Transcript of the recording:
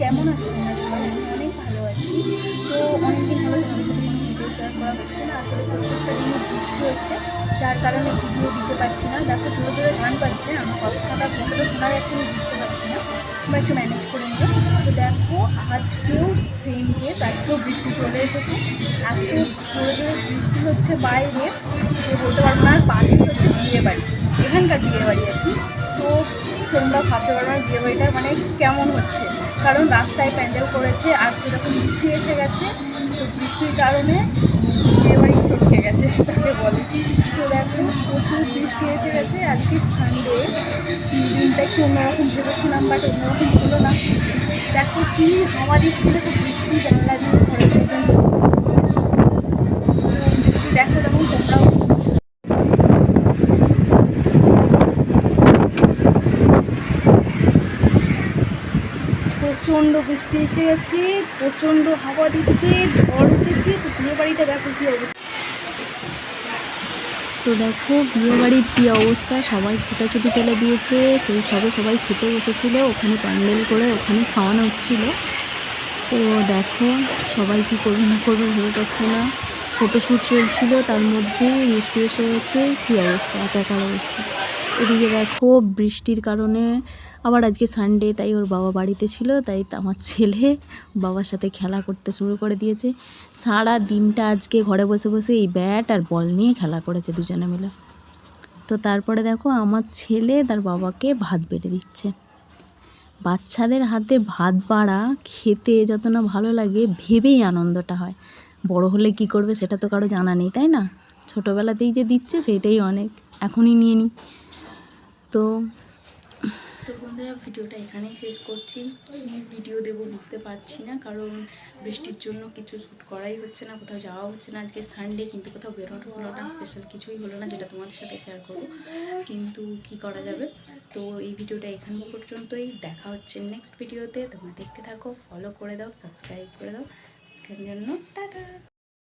কেমন আছো তোমরা সবাই? আমি অনেক ভালো আছি। তো অনেকদিন হলো তোমাদের সাথে কোনো ভিডিও শেয়ার করা হচ্ছে না। আসলে প্রত্যেকটা দিনই বৃষ্টি হচ্ছে, যার কারণে ভিডিও দিতে পারছি না। দেখো জোরে জোরে গান বাজছে, আমার কথাটা কতটা শোনা যাচ্ছে আমি বুঝতে পারছি না, তোমরা একটু ম্যানেজ করে নিও। তো দেখো আজকেও সেম কেস, আজকেও বৃষ্টি চলে এসেছে। এত জোরে জোরে বৃষ্টি হচ্ছে বাইরে যে বলতে পারবো না। আর পাশেই হচ্ছে বিয়ে বাড়ি, এখানকার বিয়ে বাড়ি আর কি। তো তোমরা ভাবতে পারো না বিয়েবাড়িটা মানে কেমন হচ্ছে, কারণ রাস্তায় প্যান্ডেল করেছে আর সেরকম বৃষ্টি এসে গেছে। তো বৃষ্টির কারণে বিয়েবাড়ি চটকে গেছে তাকে বলে। তো দেখো প্রচুর বৃষ্টি এসে গেছে। আজকে সানডে, দিনটা একটু অন্যরকম ভেবেছিলাম, বাট অন্যরকম হলো না। দেখো কি হাওয়া দিচ্ছে, দেখো বৃষ্টি জানলা দিয়ে ঘরে পর্যন্ত। বৃষ্টি দেখো তখন তোমরাও। প্রচণ্ড বৃষ্টি এসে গেছে, প্রচণ্ড হাওয়া দিচ্ছে, ঝড় উঠেছে। তো বিয়ে বাড়িটা দেখো কী অবস্থা। তো দেখো বিয়ে বাড়ির কী অবস্থা, সবাই ছুটাছুটি ফেলে দিয়েছে। সেই সবাই খেতে বসেছিল, ওখানে প্যান্ডেল করে ওখানে খাওয়ানো হচ্ছিল। তো দেখো সবাই কী করবে না করবে ভেবে পাচ্ছে না। ফটোশ্যুট চলছিল, তার মধ্যে বৃষ্টি এসে গেছে। কী অবস্থা, একাকার অবস্থা। এদিকে দেখো বৃষ্টির কারণে আবার আজকে সানডে, তাই ওর বাবা বাড়িতে ছিল, তাই আমার ছেলে বাবার সাথে খেলা করতে শুরু করে দিয়েছে। সারা দিনটা আজকে ঘরে বসে বসে এই ব্যাট আর বল নিয়ে খেলা করেছে দুজনে মিলে। তো তারপরে দেখো আমার ছেলে তার বাবাকে ভাত বেড়ে দিচ্ছে। বাচ্চাদের হাতে ভাত বাড়া খেতে যত না ভালো লাগে, ভেবেই আনন্দটা হয়। বড় হলে কি করবে সেটা তো কারো জানা নেই, তাই না? ছোটোবেলাতেই যে দিচ্ছে সেটাই অনেক, এখনই নিয়ে নিই। তো বন্ধুরা ভিডিওটা এখানেই শেষ করছি। কী ভিডিও দেবো বুঝতে পারছি না, কারণ বৃষ্টির জন্য কিছু শ্যুট করাই হচ্ছে না, কোথাও যাওয়া হচ্ছে না। আজকে সানডে, কিন্তু কোথাও বেরোনো হলো না, স্পেশাল কিছুই হলো না যেটা তোমাদের সাথে শেয়ার করবো। কিন্তু কি করা যাবে। তো এই ভিডিওটা এখান পর্যন্তই, দেখা হচ্ছে নেক্সট ভিডিওতে। তোমরা দেখতে থাকো, ফলো করে দাও, সাবস্ক্রাইব করে দাও। আজকের জন্য টাটা।